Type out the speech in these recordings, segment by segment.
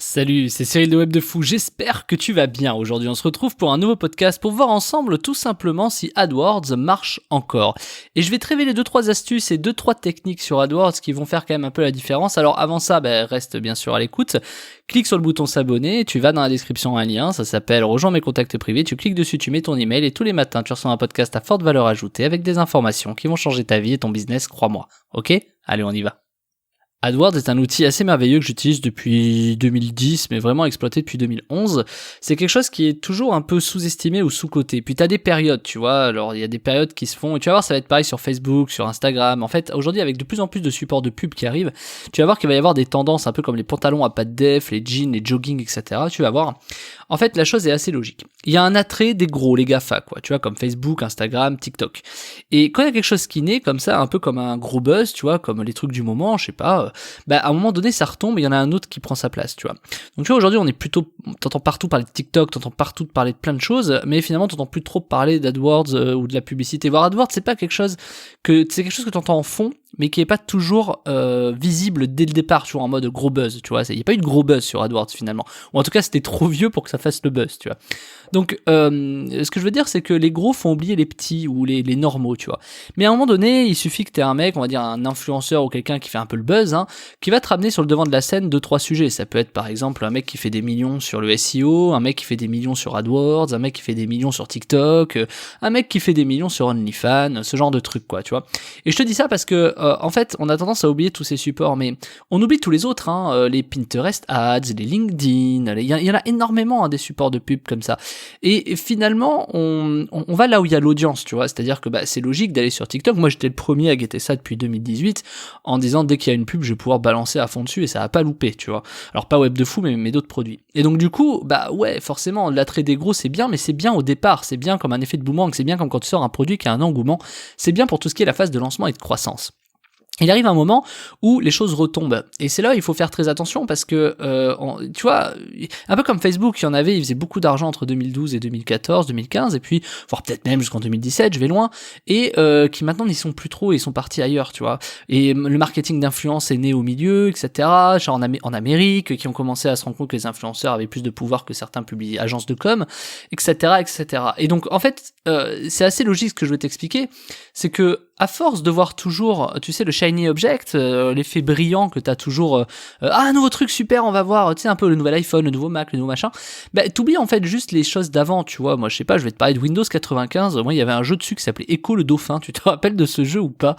Salut, c'est Cyril de Web de Fou, j'espère que tu vas bien. Aujourd'hui on se retrouve pour un nouveau podcast pour voir ensemble tout simplement si AdWords marche encore. Et je vais te révéler 2-3 astuces et 2-3 techniques sur AdWords qui vont faire quand même un peu la différence. Alors avant ça, reste bien sûr à l'écoute, clique sur le bouton s'abonner, tu vas dans la description un lien, ça s'appelle Rejoins mes contacts privés, tu cliques dessus, tu mets ton email et tous les matins tu reçois un podcast à forte valeur ajoutée avec des informations qui vont changer ta vie et ton business, crois-moi. Ok ? Allez, on y va. AdWords est un outil assez merveilleux que j'utilise depuis 2010, mais vraiment exploité depuis 2011. C'est quelque chose qui est toujours un peu sous-estimé ou sous-coté. Puis t'as des périodes, tu vois. Alors il y a des périodes qui se font, et tu vas voir, ça va être pareil sur Facebook, sur Instagram. En fait, aujourd'hui, avec de plus en plus de supports de pub qui arrivent, tu vas voir qu'il va y avoir des tendances un peu comme les pantalons à pas de def, les jeans, les jogging, etc. Tu vas voir. En fait, la chose est assez logique. Il y a un attrait des gros, les GAFA, quoi. Tu vois, comme Facebook, Instagram, TikTok. Et quand il y a quelque chose qui naît comme ça, un peu comme un gros buzz, tu vois, comme les trucs du moment, je sais pas, à un moment donné, ça retombe et il y en a un autre qui prend sa place, tu vois. Donc tu vois, aujourd'hui, t'entends partout parler de TikTok, t'entends partout parler de plein de choses, mais finalement, t'entends plus trop parler d'AdWords ou de la publicité. Voir AdWords, c'est quelque chose que t'entends en fond, mais qui est pas toujours visible dès le départ, tu vois, en mode gros buzz, tu vois. Il y a pas eu de gros buzz sur AdWords finalement. Ou en tout cas, c'était trop vieux pour que ça fasse le buzz, tu vois. Donc, ce que je veux dire, c'est que les gros font oublier les petits ou les normaux, tu vois. Mais à un moment donné, il suffit que t'aies un mec, on va dire un influenceur ou quelqu'un qui fait un peu le buzz, qui va te ramener sur le devant de la scène 2-3 sujets. Ça peut être par exemple un mec qui fait des millions sur le SEO, un mec qui fait des millions sur AdWords, un mec qui fait des millions sur TikTok, un mec qui fait des millions sur OnlyFans, ce genre de trucs, quoi, tu vois. Et je te dis ça parce que, en fait, on a tendance à oublier tous ces supports, mais on oublie tous les autres, les Pinterest Ads, les LinkedIn, il y en a énormément, des supports de pub comme ça. Et finalement, on va là où il y a l'audience, tu vois. C'est-à-dire que c'est logique d'aller sur TikTok. Moi, j'étais le premier à guetter ça depuis 2018, en disant dès qu'il y a une pub, je vais pouvoir balancer à fond dessus et ça va pas louper, tu vois. Alors pas Web de Fou, mais d'autres produits. Et donc du coup, ouais, forcément, l'attrait des gros, c'est bien, mais c'est bien au départ. C'est bien comme un effet de boomerang. C'est bien comme quand tu sors un produit qui a un engouement. C'est bien pour tout ce qui est la phase de lancement et de croissance. Il arrive un moment où les choses retombent. Et c'est là où il faut faire très attention parce que, tu vois, un peu comme Facebook, il y en avait, ils faisaient beaucoup d'argent entre 2012 et 2014, 2015, et puis, voire peut-être même jusqu'en 2017, je vais loin, et qui maintenant n'y sont plus trop et ils sont partis ailleurs, tu vois. Et le marketing d'influence est né au milieu, etc., genre en Amérique, qui ont commencé à se rendre compte que les influenceurs avaient plus de pouvoir que certains agences de com, etc., etc. Et donc, en fait, c'est assez logique ce que je veux t'expliquer, c'est que, à force de voir toujours, tu sais, le shiny object, l'effet brillant que t'as toujours, un nouveau truc super, on va voir, tu sais, un peu le nouvel iPhone, le nouveau Mac, le nouveau machin, t'oublies en fait juste les choses d'avant, tu vois. Moi, je sais pas, je vais te parler de Windows 95, moi, il y avait un jeu dessus qui s'appelait Echo le Dauphin, tu te rappelles de ce jeu ou pas?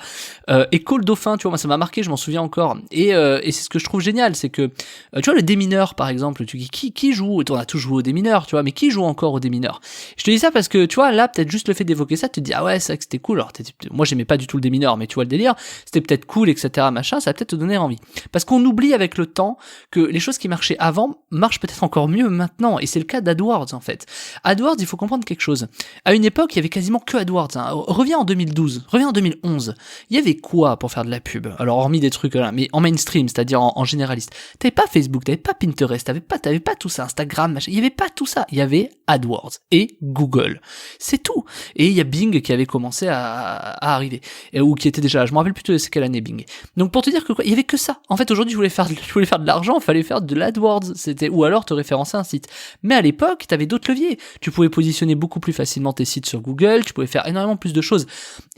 Echo le Dauphin, tu vois, moi, ça m'a marqué, je m'en souviens encore, et c'est ce que je trouve génial, c'est que, tu vois, le démineur, par exemple, qui joue, on a tous joué au démineur, tu vois, mais qui joue encore au démineur? Je te dis ça parce que, tu vois, là, peut-être juste le fait d'évoquer ça, tu te dis, ah ouais, c'est vrai que c'était cool, alors moi, j'aimais pas du tout le démineur, mais tu vois le délire, c'était peut-être cool, etc., machin, ça va peut-être te donner envie. Parce qu'on oublie avec le temps que les choses qui marchaient avant marchent peut-être encore mieux maintenant, et c'est le cas d'AdWords, en fait. AdWords, il faut comprendre quelque chose. À une époque, il y avait quasiment que AdWords, Reviens en 2012, reviens en 2011. Il y avait quoi pour faire de la pub? Alors, hormis des trucs, là, mais en mainstream, c'est-à-dire en généraliste. T'avais pas Facebook, t'avais pas Pinterest, t'avais pas tout ça, Instagram, machin. Il y avait pas tout ça. Il y avait AdWords et Google. C'est tout. Et il y a Bing qui avait commencé à arriver. Ou qui était déjà là, je me rappelle plus de c'est quelle année Bing. Donc pour te dire que il y avait que ça. En fait aujourd'hui je voulais faire de l'argent, il fallait faire de l'AdWords, ou alors te référencer un site. Mais à l'époque, tu avais d'autres leviers. Tu pouvais positionner beaucoup plus facilement tes sites sur Google, tu pouvais faire énormément plus de choses.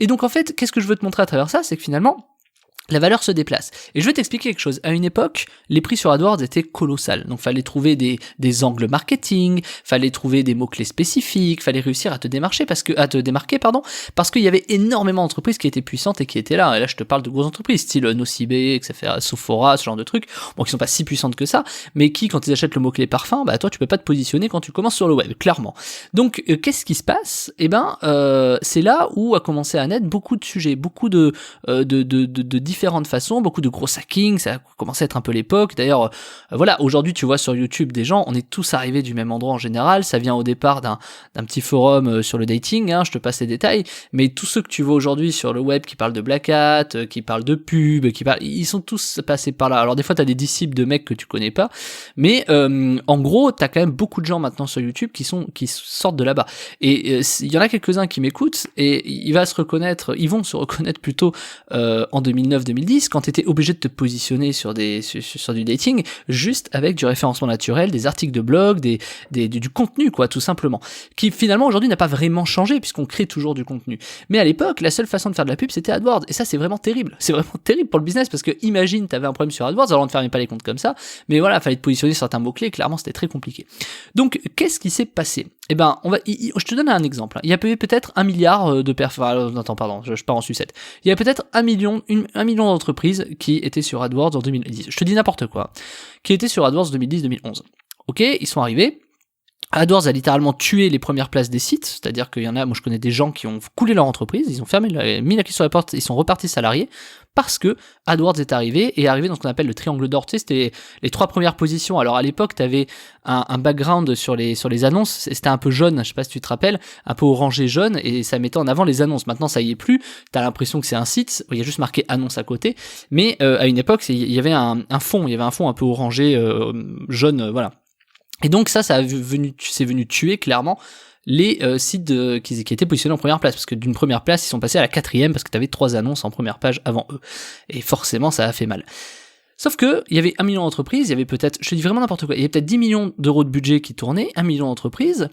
Et donc en fait, qu'est-ce que je veux te montrer à travers ça, c'est que finalement la valeur se déplace. Et je vais t'expliquer quelque chose. À une époque, les prix sur AdWords étaient colossales. Donc, fallait trouver des angles marketing, fallait trouver des mots-clés spécifiques, fallait réussir à te démarquer, parce qu'il y avait énormément d'entreprises qui étaient puissantes et qui étaient là. Et là, je te parle de grosses entreprises, style Nocibé, etc., Sephora, ce genre de trucs. Bon, qui sont pas si puissantes que ça, mais qui, quand ils achètent le mot-clé parfum, toi, tu peux pas te positionner quand tu commences sur le web, clairement. Donc, qu'est-ce qui se passe? C'est là où a commencé à naître beaucoup de sujets, beaucoup de différentes façons, beaucoup de gros hacking, ça a commencé à être un peu l'époque. D'ailleurs, voilà, aujourd'hui tu vois sur YouTube des gens, on est tous arrivés du même endroit en général, ça vient au départ d'un petit forum sur le dating, je te passe les détails, mais tous ceux que tu vois aujourd'hui sur le web qui parlent de Black Hat, qui parlent de pub, ils sont tous passés par là. Alors des fois t'as des disciples de mecs que tu connais pas, mais en gros t'as quand même beaucoup de gens maintenant sur YouTube qui sortent de là-bas. Et il y en a quelques-uns qui m'écoutent et ils vont se reconnaître plutôt en 2009 2009-2010, quand t'étais obligé de te positionner sur du dating, juste avec du référencement naturel, des articles de blog, du contenu, quoi, tout simplement. Qui finalement aujourd'hui n'a pas vraiment changé puisqu'on crée toujours du contenu. Mais à l'époque, la seule façon de faire de la pub, c'était AdWords. Et ça, c'est vraiment terrible. C'est vraiment terrible pour le business parce que imagine, t'avais un problème sur AdWords, alors on ne fermait pas les comptes comme ça. Mais voilà, fallait te positionner sur certains mots-clés. Clairement, c'était très compliqué. Donc, qu'est-ce qui s'est passé? Eh ben, je te donne un exemple. Il y a peut-être 1 milliard de personnes, attends, pardon, je pars en sucette. Il y a peut-être 1 million d'entreprises qui étaient sur AdWords en 2010. Je te dis n'importe quoi. Qui étaient sur AdWords 2010-2011. Ok, ils sont arrivés. AdWords a littéralement tué les premières places des sites, c'est-à-dire qu'il y en a, moi je connais des gens qui ont coulé leur entreprise, ils ont mis la clé sur la porte, ils sont repartis salariés, parce que AdWords est arrivé dans ce qu'on appelle le triangle d'or. Tu sais, c'était les 3 premières positions. Alors à l'époque, t'avais un background sur les annonces, c'était un peu jaune, je sais pas si tu te rappelles, un peu orangé jaune, et ça mettait en avant les annonces. Maintenant, ça y est plus, t'as l'impression que c'est un site, il y a juste marqué annonce à côté, mais à une époque, il y avait un fond un peu orangé, jaune, voilà. Et donc c'est venu tuer clairement les sites qui étaient positionnés en première place, parce que d'une première place ils sont passés à la 4e parce que t'avais 3 annonces en première page avant eux, et forcément ça a fait mal. Sauf que il y avait 1 million d'entreprises, il y avait peut-être, je te dis vraiment n'importe quoi, il y avait peut-être 10 millions d'euros de budget qui tournaient, 1 million d'entreprises,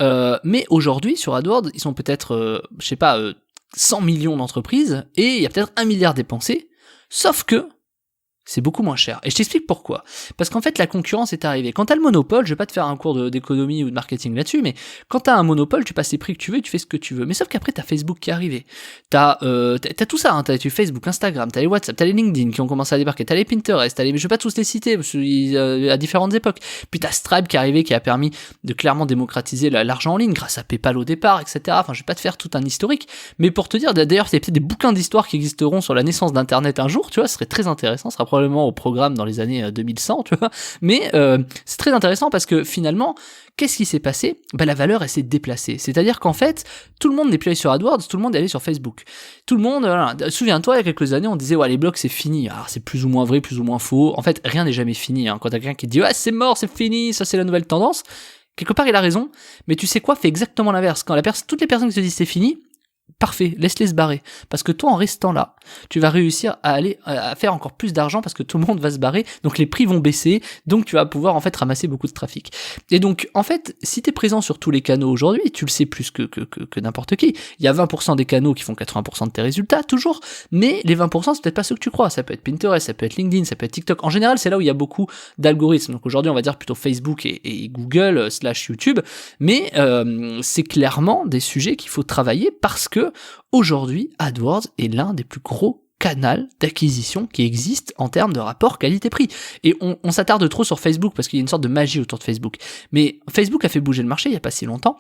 mais aujourd'hui sur AdWords ils sont peut-être 100 millions d'entreprises, et il y a peut-être 1 milliard dépensé, sauf que c'est beaucoup moins cher. Et je t'explique pourquoi. Parce qu'en fait, la concurrence est arrivée. Quand t'as le monopole, je vais pas te faire un cours d'économie ou de marketing là-dessus, mais quand t'as un monopole, tu passes les prix que tu veux, tu fais ce que tu veux. Mais sauf qu'après, t'as Facebook qui est arrivé. T'as tout ça, hein. T'as Facebook, Instagram, t'as les WhatsApp, t'as les LinkedIn qui ont commencé à débarquer, t'as les Pinterest, je vais pas tous les citer, parce que, à différentes époques. Puis t'as Stripe qui est arrivé, qui a permis de clairement démocratiser l'argent en ligne, grâce à PayPal au départ, etc. Enfin, je vais pas te faire tout un historique, mais pour te dire, d'ailleurs, il y a peut-être des bouquins d'histoire qui existeront sur la naissance d'Internet un jour, tu vois, ce serait très intéressant, ce sera probablement au programme dans les années 2100, tu vois, mais c'est très intéressant parce que finalement, qu'est-ce qui s'est passé? Bah, la valeur, elle s'est déplacée. C'est-à-dire qu'en fait, tout le monde n'est plus allé sur AdWords, tout le monde est allé sur Facebook. Tout le monde, voilà. Souviens-toi, il y a quelques années, on disait, ouais, les blogs, c'est fini. Alors, c'est plus ou moins vrai, plus ou moins faux. En fait, rien n'est jamais fini, hein. Quand t'as quelqu'un qui te dit, ouais, c'est mort, c'est fini, ça c'est la nouvelle tendance, quelque part, il a raison, mais tu sais quoi? Fais exactement l'inverse. Quand toutes les personnes qui te disent c'est fini, parfait, laisse-les se barrer. Parce que toi, en restant là, tu vas réussir à faire encore plus d'argent parce que tout le monde va se barrer, donc les prix vont baisser, donc tu vas pouvoir en fait ramasser beaucoup de trafic. Et donc, en fait, si t'es présent sur tous les canaux aujourd'hui, tu le sais plus que n'importe qui. Il y a 20% des canaux qui font 80% de tes résultats, toujours, mais les 20%, c'est peut-être pas ceux que tu crois. Ça peut être Pinterest, ça peut être LinkedIn, ça peut être TikTok. En général, c'est là où il y a beaucoup d'algorithmes. Donc aujourd'hui, on va dire plutôt Facebook et Google / YouTube, mais c'est clairement des sujets qu'il faut travailler parce que aujourd'hui, AdWords est l'un des plus gros canaux d'acquisition qui existe en termes de rapport qualité-prix. Et on s'attarde trop sur Facebook parce qu'il y a une sorte de magie autour de Facebook. Mais Facebook a fait bouger le marché il y a pas si longtemps.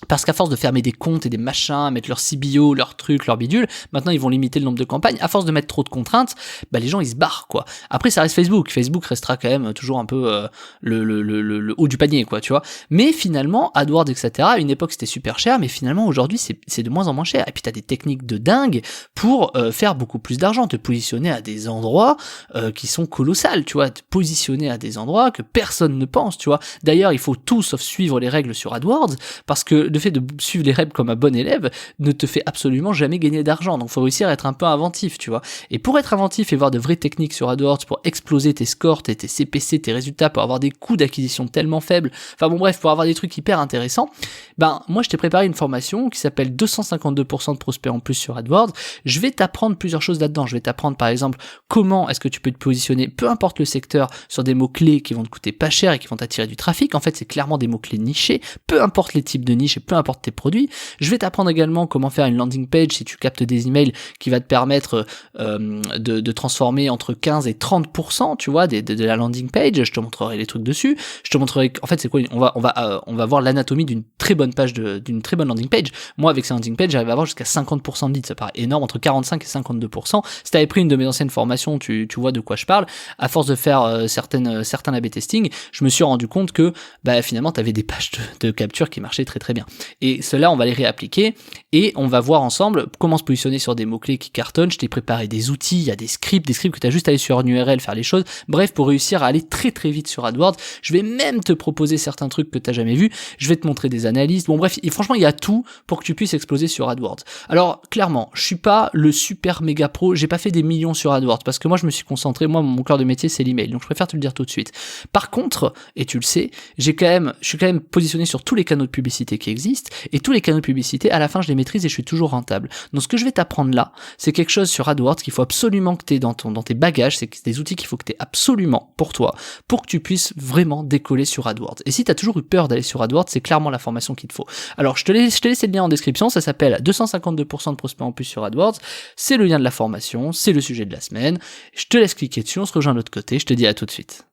Parce qu'à force de fermer des comptes et des machins, mettre leur CBO, leurs trucs, leurs bidules, maintenant ils vont limiter le nombre de campagnes. À force de mettre trop de contraintes, bah les gens ils se barrent quoi. Après ça reste Facebook. Facebook restera quand même toujours un peu le haut du panier quoi, tu vois. Mais finalement AdWords etc. À une époque c'était super cher, mais finalement aujourd'hui c'est de moins en moins cher. Et puis t'as des techniques de dingue pour faire beaucoup plus d'argent, te positionner à des endroits qui sont colossales, tu vois, te positionner à des endroits que personne ne pense, tu vois. D'ailleurs il faut tout sauf suivre les règles sur AdWords parce que le fait de suivre les règles comme un bon élève ne te fait absolument jamais gagner d'argent. Donc faut réussir à être un peu inventif, tu vois. Et pour être inventif et voir de vraies techniques sur AdWords, pour exploser tes scores, tes CPC, tes résultats, pour avoir des coûts d'acquisition tellement faibles, enfin bon bref, pour avoir des trucs hyper intéressants, ben moi je t'ai préparé une formation qui s'appelle 252% de prospects en plus sur AdWords. Je vais t'apprendre plusieurs choses là-dedans. Je vais t'apprendre par exemple comment est-ce que tu peux te positionner, peu importe le secteur, sur des mots-clés qui vont te coûter pas cher et qui vont t'attirer du trafic. En fait c'est clairement des mots-clés nichés, peu importe les types de niches, peu importe tes produits. Je vais t'apprendre également comment faire une landing page si tu captes des emails qui va te permettre de transformer entre 15 et 30%, tu vois, de la landing page. Je te montrerai les trucs dessus. Je te montrerai, en fait, c'est quoi, on va voir l'anatomie d'une très bonne page d'une très bonne landing page. Moi, avec ces landing pages, j'arrive à avoir jusqu'à 50% de leads. Ça paraît énorme, entre 45 et 52%. Si t'avais pris une de mes anciennes formations, tu vois de quoi je parle. À force de faire certains A/B testing, je me suis rendu compte que, bah, finalement, t'avais des pages de capture qui marchaient très très bien. Et cela, on va les réappliquer et on va voir ensemble comment se positionner sur des mots-clés qui cartonnent. Je t'ai préparé des outils, il y a des scripts que tu as juste à aller sur une URL, faire les choses. Bref, pour réussir à aller très très vite sur AdWords, je vais même te proposer certains trucs que tu n'as jamais vus. Je vais te montrer des analyses. Bon bref, franchement, il y a tout pour que tu puisses exploser sur AdWords. Alors, clairement, je suis pas le super méga pro, j'ai pas fait des millions sur AdWords parce que moi, je me suis concentré, mon cœur de métier, c'est l'email. Donc, je préfère te le dire tout de suite. Par contre, et tu le sais, je suis quand même positionné sur tous les canaux de publicité qui existent et tous les canaux de publicité, à la fin, je les maîtrise et je suis toujours rentable. Donc, ce que je vais t'apprendre là, c'est quelque chose sur AdWords qu'il faut absolument que tu aies dans tes bagages, c'est des outils qu'il faut que tu aies absolument pour toi, pour que tu puisses vraiment décoller sur AdWords. Et si tu as toujours eu peur d'aller sur AdWords, c'est clairement la formation qu'il te faut. Alors, je te laisse le lien en description, ça s'appelle 252% de prospects en plus sur AdWords, c'est le lien de la formation, c'est le sujet de la semaine, je te laisse cliquer dessus, on se rejoint de l'autre côté, je te dis à tout de suite.